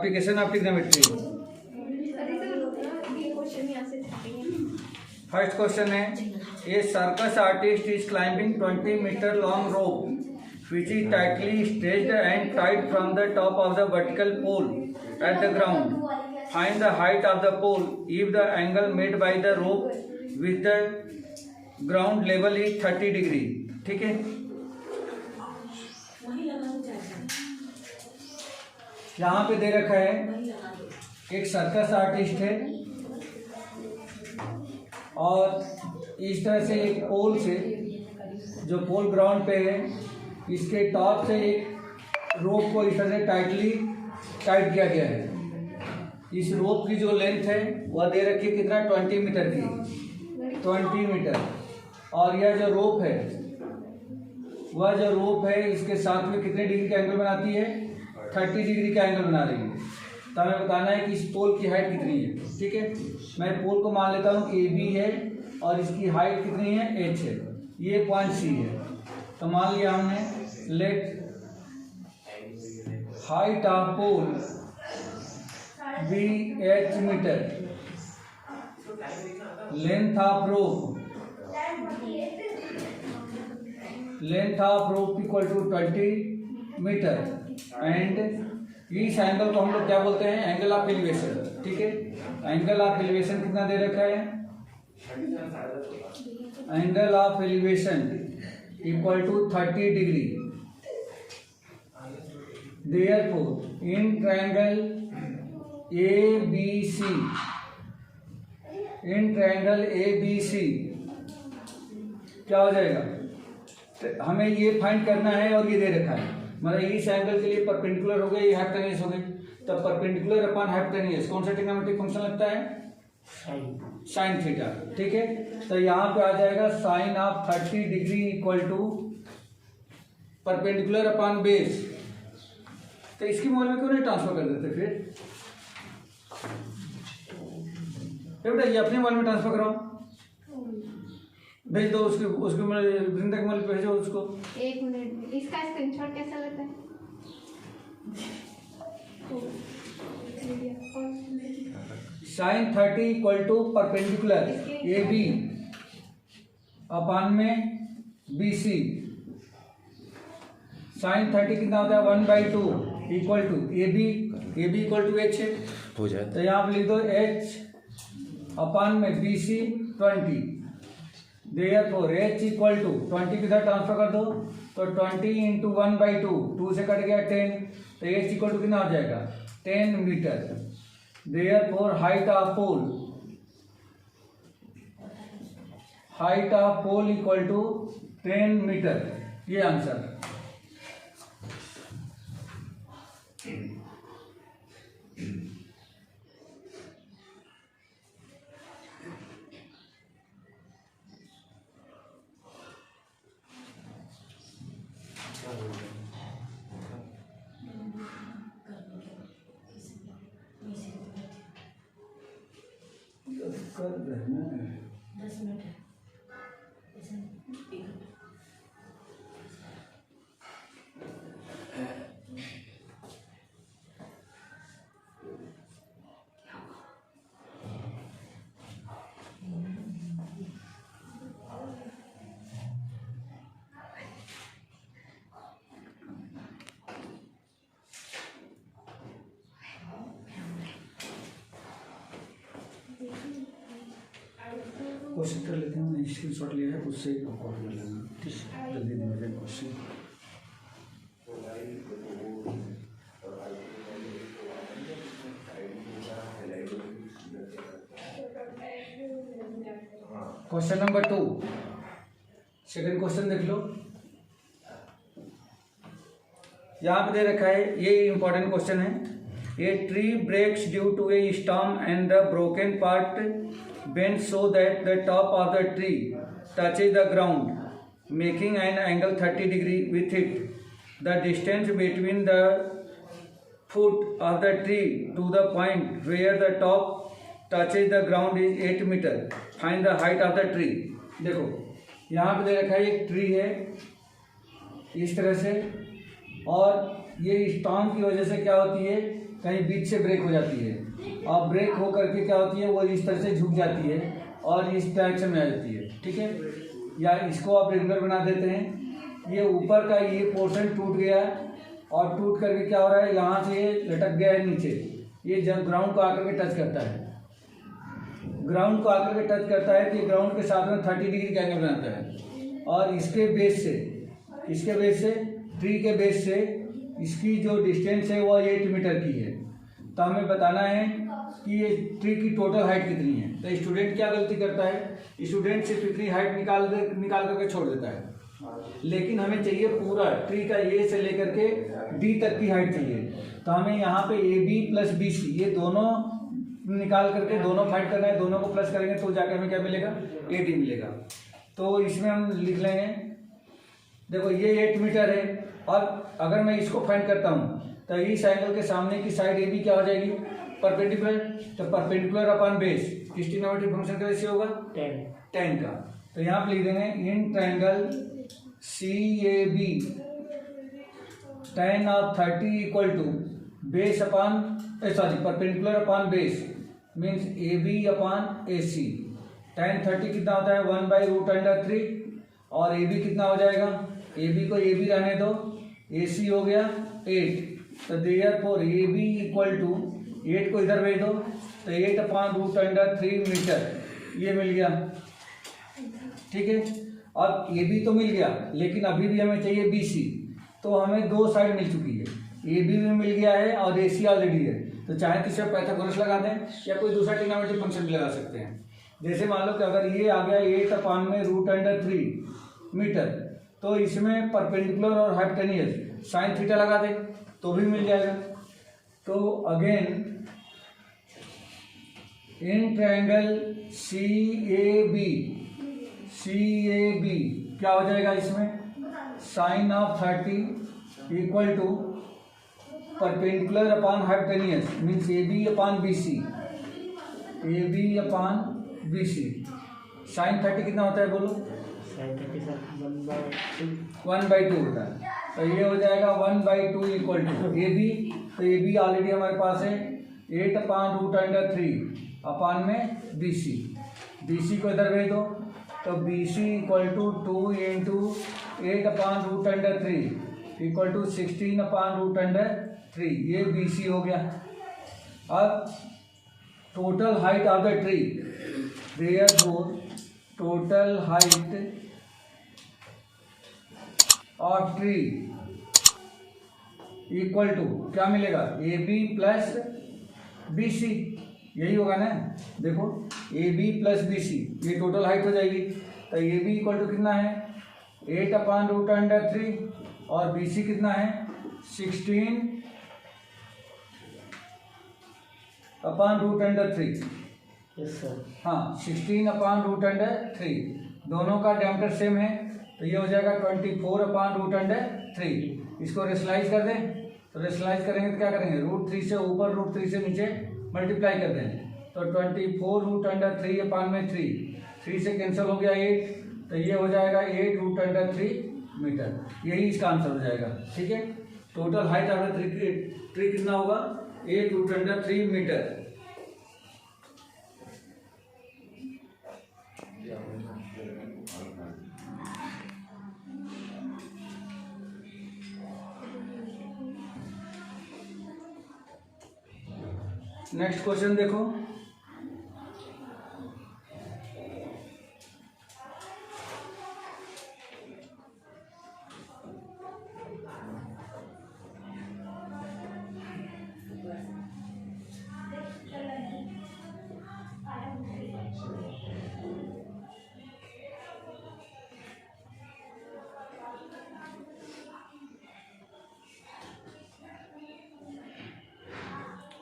Application of trigonometry. First question है, a circus artist is climbing 20 metre long rope which is tightly stretched and tied from the top of the vertical pole at the ground. Find the height of the pole if the angle made by the rope with the ground level is 30 degree. ठीक है, यहाँ पे दे रखा है एक circus artist है और इस तरह से एक पोल से, जो पोल ग्राउंड पे है, इसके टॉप से एक रोप को इस तरह से टाइट किया गया है। इस रोप की जो लेंथ है वह दे रखी है कितना, 20 मीटर की, 20 मीटर। और यह जो रोप है, वह जो रोप है इसके साथ में कितने डिग्री का एंगल बनाती है, 30 डिग्री का एंगल बना रही है। तो हमें बताना है कि इस पोल की हाइट कितनी है। ठीक है, मैं पोल को मान लेता हूँ AB है और इसकी हाइट कितनी है, H है, ये पॉइंट C है। तो मान लिया हमने, let height of pole be H meter, length of rope equal to 20 meter and इस एंगल को हम लोग क्या बोलते हैं, एंगल ऑफ एलिवेशन। ठीक है, एंगल ऑफ एलिवेशन कितना दे रखा है, angle of elevation equal to 30 degree. Therefore in triangle ABC क्या हो जाएगा, तो हमें ये फाइंड करना है और ये दे रखा है, मतलब इस एंगल के लिए परपेंडिकुलर हो गई, हाइपोटेन्यूज हो गई। तो परपेंडिकुलर अपॉन हाइपोटेन्यूज कौन सा ट्रिग्नोमेट्रिक फंक्शन लगता है, साइन थीटा। ठीक है, तो यहाँ पे आ जाएगा sine of 30 degree equal to perpendicular upon base. तो इसकी मोल में क्यों नहीं ट्रांसफर कर देते फिर, बेटा ये अपने मोल में ट्रांसफर कराओ, भेज दो उसके वृंदा के मोल पे भेजो उसको। एक मिनट, इसका स्क्रीनशॉट कैसा लेता है, sine 30 equal to perpendicular AB upon में BC। साइन 30 कितना होता है, 1/2 equal to AB equal to H हो जाए, तो यहाँ पे लिख दो H अपॉन में BC 20। Therefore H equal to 20 किधर ट्रांसफर कर दो, तो 20 इंटू 1/2, 2 से कट गया 10, तो H इक्वल टू कितना हो जाएगा, 10 meter. Therefore height of pole equal to 10 meter, ये आंसर। कर देना 10 मिनट है। क्वेश्चन कर लेते हैं, मैंने स्क्रीनशॉट लिया है उससे कॉपी कर लेना। ठीक, जल्दी दे दें question. Question number 2, second question देख लो, यहाँ पे दे रखा है, ये इंपॉर्टेंट क्वेश्चन है। A tree breaks due to a storm and the broken part bends so that the top of the tree touches the ground, making an angle 30 degree with it. The distance between the foot of the tree to the point where the top touches the ground is 8 meter. Find the height of the tree. देखो यहाँ पे दे रखा है, एक tree है इस तरह से, और ये स्टॉर्म की वजह से क्या होती है, कहीं बीच से ब्रेक हो जाती है और ब्रेक हो करके क्या होती है, वो इस तरह से झुक जाती है और इस डायरेक्शन में आ जाती है। ठीक है, या इसको आप रेगुलर बना देते हैं। ये ऊपर का ये पोर्शन टूट गया और टूट करके क्या हो रहा है, यहाँ से ये लटक गया है नीचे। ये जब ग्राउंड को आकर के टच करता है, ग्राउंड को आकर के टच करता है तो ग्राउंड के साथ में 30 डिग्री का एंगल बनाता है। और इसके बेस से ट्री के बेस से इसकी जो डिस्टेंस है वो 8 मीटर की है। तो हमें बताना है कि ये ट्री की टोटल हाइट कितनी है। तो स्टूडेंट क्या गलती करता है, स्टूडेंट सिर्फ इतनी हाइट निकाल करके छोड़ देता है, लेकिन हमें चाहिए पूरा ट्री का ए से लेकर के डी तक की हाइट चाहिए। तो हमें यहाँ पे A B plus B C ये दोनों निकाल करके दोनों फाइंड करना है, दोनों को प्लस करेंगे तो जाके हमें क्या मिलेगा, ए डी मिलेगा। तो इसमें हम लिख लेंगे, देखो ये 8 मीटर है और अगर मैं इसको फाइंड करता हूँ तो इस एंगल के सामने की साइड ए बी क्या हो जाएगी, परपेंडिकुलर। तो परपेंडिकुलर अपॉन बेस किस ट्रिग्नोमेट्रिक फंक्शन का रेशियो होगा, tan का। तो यहाँ पे लिख देंगे in triangle CAB tan of 30 equal to base upon perpendicular upon base means AB upon AC। tan 30 कितना होता है 1/√3 और AB कितना हो जाएगा, AB को AB रहने दो, AC हो गया 8। तो देयरफॉर AB इक्वल टू 8 को इधर भेज दो तो 8/√3 मीटर ये मिल गया। ठीक है, अब AB तो मिल गया लेकिन अभी भी हमें चाहिए BC। तो हमें दो साइड मिल चुकी है, AB भी मिल गया है और AC ऑलरेडी है। तो चाहे तो सिर्फ पाइथागोरस लगा दें या कोई दूसरा ट्रिग्नोमेट्रिक फंक्शन भी लगा सकते हैं। जैसे मान लो कि अगर ये आ गया 8/√3 मीटर तो इसमें परपेंडिकुलर और हाइपोटेन्यूज साइन थीटा लगा दे तो भी मिल जाएगा। तो अगेन इन ट्रायंगल CAB क्या हो जाएगा, इसमें sine of 30 equal to perpendicular upon hypotenuse means AB upon BC। साइन 30 कितना होता है बोलो, 1/2 होता है। तो ये हो जाएगा 1/2 इक्वल टू AB। तो AB ऑलरेडी हमारे पास है 8/√3 अपॉन में BC को इधर भेज दो तो BC equal to 2 into 8/√3 equal to 16/√3 ये BC हो गया। अब total height of the tree, therefore total height of tree equal to क्या मिलेगा, AB प्लस BC, यही होगा ना। देखो AB प्लस BC ये टोटल हाइट हो जाएगी। तो AB इक्वल टू कितना है 8/√3 और BC कितना है 16/√3। हाँ 16/√3, दोनों का डायमीटर सेम है तो ये हो जाएगा 24/√3। इसको रेशनलाइज कर दें तो रेशनलाइज करेंगे तो क्या करेंगे, √3 से ऊपर √3 से नीचे मल्टीप्लाई कर दें तो 24√3/3 3 से कैंसिल हो गया 8 तो ये हो जाएगा 8√3 मीटर। यही इसका आंसर हो जाएगा। ठीक है, total height of the tree कितना होगा 8√3 मीटर। नेक्स्ट क्वेश्चन देखो,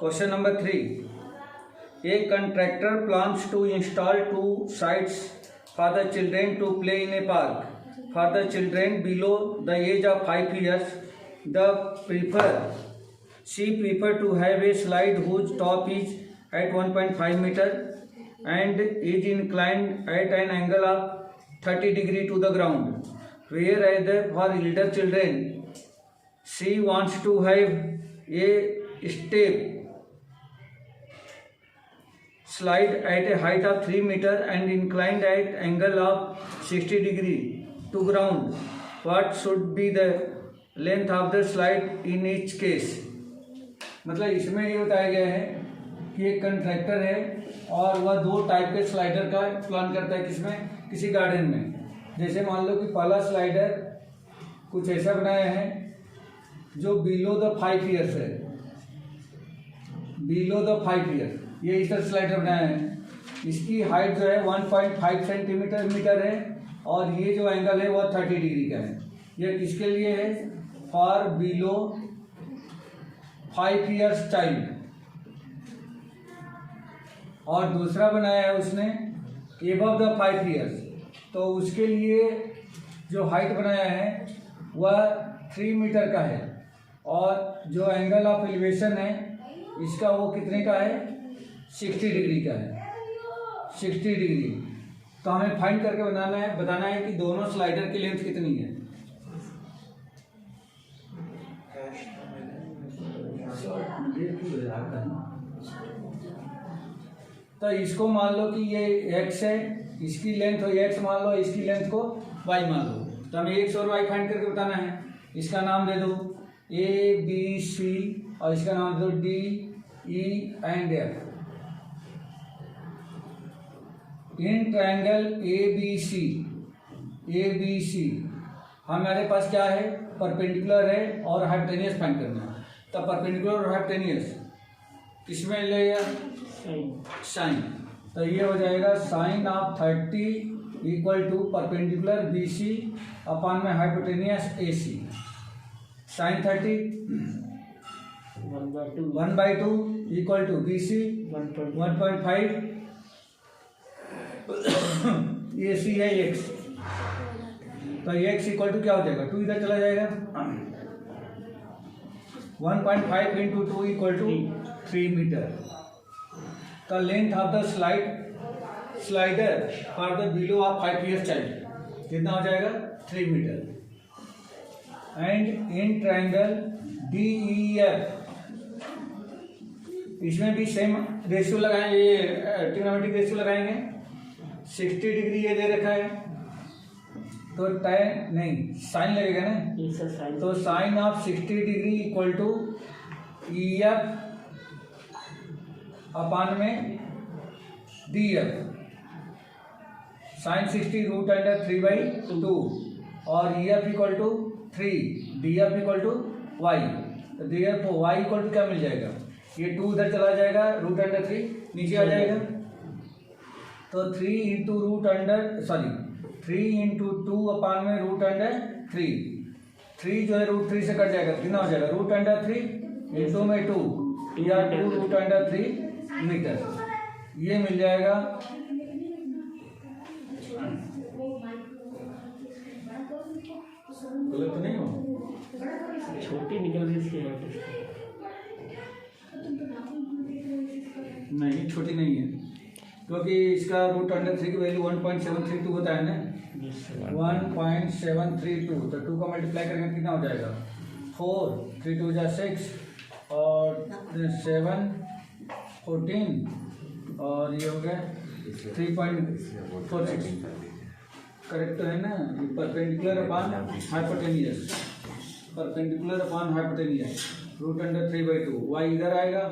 question number 3। A contractor plans to install 2 sites for the children to play in a park. For the children below the age of 5 years, she prefer to have a slide whose top is at 1.5 meter and is inclined at an angle of 30 degree to the ground. Whereas for elder children, she wants to have a step slide at a height of 3 meter and inclined at angle of 60 degree to ground. What should be the length of the slide in each case? मतलब इसमें ये बताया गया है कि एक contractor है और वह दो टाइप के स्लाइडर का प्लान करता है किसमें, किसी गार्डन में। जैसे मान लो कि पहला स्लाइडर कुछ ऐसा बनाया है जो बिलो द 5 ईयर्स है, बिलो द 5 ईयर, ये इस तरह स्लाइडर बनाया है। इसकी हाइट जो है 1.5 सेंटीमीटर है और ये जो एंगल है वह 30 डिग्री का है। यह किसके लिए है? For below 5 years child. और दूसरा बनाया है उसने एबव द 5 ईयर्स, तो उसके लिए जो हाइट बनाया है वह 3 मीटर का है और जो एंगल ऑफ एलिवेशन है इसका वो कितने का है? 60 डिग्री का है, 60 डिग्री। तो हमें फाइंड करके बताना है कि दोनों स्लाइडर की लेंथ कितनी है। तो इसको मान लो कि ये x है, इसकी लेंथ हो x मान लो, इसकी लेंथ को y मान लो। तो हमें x और y फाइंड करके बताना है। इसका नाम दे दो A B C और इसका नाम दे दो D E and F। In triangle ABC हमारे पास क्या है? परपेंडिकुलर है और हाइपोटेनियस फाइंड करना है। तो परपेंडिकुलर और हाइपोटेनियस किसमें लेगा? साइन। तो ये हो जाएगा sine of 30 equal to perpendicular BC upon में hypotenuse AC। Sine 30 1/2 equal to BC 1.5 AC है x। तो x इक्वल टू क्या हो जाएगा? 2 इधर चला जाएगा। 1.5 into 2 equal to 3 metre. The length of the slider for the below of 5 years child कितना हो जाएगा? 3 meter. And in triangle DEF इसमें भी सेम रेशियो लगाएंगे, ये ट्रिग्नोमेट्रिक रेशियो लगाएंगे। 60 डिग्री ये दे रखा है तो tan नहीं साइन लगेगा ना, तो sine of 60 degree equal to EF upon में DF। साइन 60 रूट अंडर 3/2 और EF equal to 3, DF equal to Y। तो DF Y इक्वल टू क्या मिल जाएगा? ये 2 उधर चला जाएगा, रूट अंडर 3 नीचे आ जाएगा। तो 3 इंटू 2 अपान में रूट अंडर 3 जो है रूट 3 से कट जाएगा, कितना हो जाएगा? रूट अंडर 3 इंटू में 2 या 2 रूट अंडर 3 मीटर, ये मिल जाएगा। गलत तो नहीं हो? छोटी निकल रही है, नहीं छोटी नहीं है, क्योंकि इसका रूट अंडर 3 की वैल्यू 1.732 होता है ना, 1.732। तो 2 का मल्टीप्लाई करेंगे कितना हो जाएगा? 4, 3 2 जा 6 और 7 14 और ये हो गया 3.46। करेक्ट है ना? Perpendicular upon hypotenuse, perpendicular upon hypotenuse. Root under 3/2 y इधर आएगा,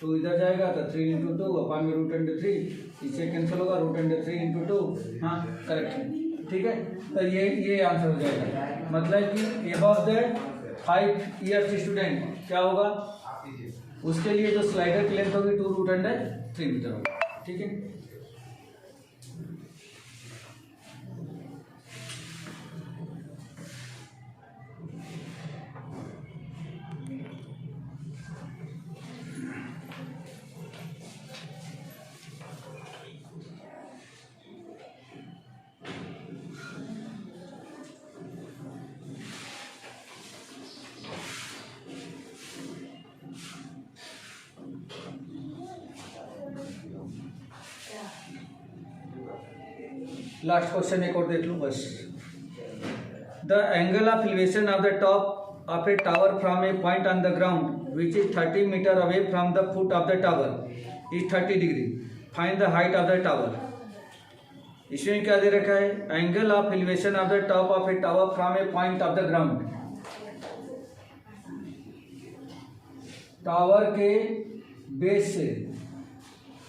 2 इधर जाएगा, तो 3 इंटू 2 अपॉन में रूट अंडर 3, इससे कैंसिल होगा, रूट अंडर 3 इंटू 2। हाँ करेक्ट है, ठीक है। तो ये आंसर हो जाएगा। मतलब कि अबव द 5 ईयर्स स्टूडेंट क्या होगा? उसके लिए जो स्लाइडर की लेंथ होगी 2 रूट अंडर 3 मीटर होगा, ठीक है। लास्ट क्वेश्चन एक और देख लूँ बस। The angle of elevation of the top of a tower from a point on the ground which is 30 meter away from the foot of the tower is 30 degree. Find the height of the tower. इसमें क्या दे रखा है, angle of elevation of the top of a tower from a point of the ground. Tower के base से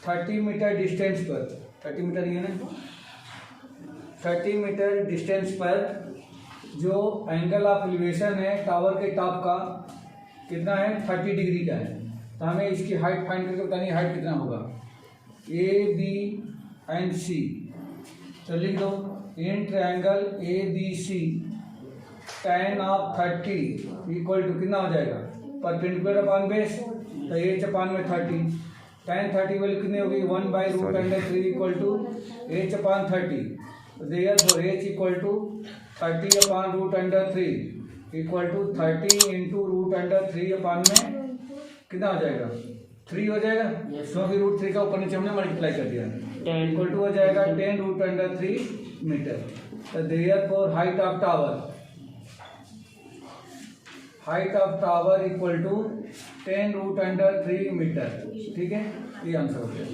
30 metre distance पर, 30 metre ये ना, 30 मीटर डिस्टेंस पर जो एंगल ऑफ एलिवेशन है टावर के टॉप का कितना है, 30 डिग्री का है। तो हमें इसकी हाइट फाइंड करके बतानी, हाइट कितना होगा, ए बी एंड सी। तो लिख दो, in triangle A B C tan of 30 equal to कितना हो जाएगा, परपेंडिकुलर अपॉन बेस, तो एच अपॉन में 30, tan 30 वैल्यू कितनी होगी, 1/√3 equal to H upon 30। Therefore H equal to 30 upon √3 equal to 30 into √3 upon में कितना हो जाएगा, 3 हो जाएगा, क्योंकि √3 का ऊपर नीचे हमने मल्टीप्लाई कर दिया, इक्वल टू हो जाएगा 10 √3 मीटर। तो therefore height of tower equal to 10 √3 meter. ठीक है, ये आंसर हो गया।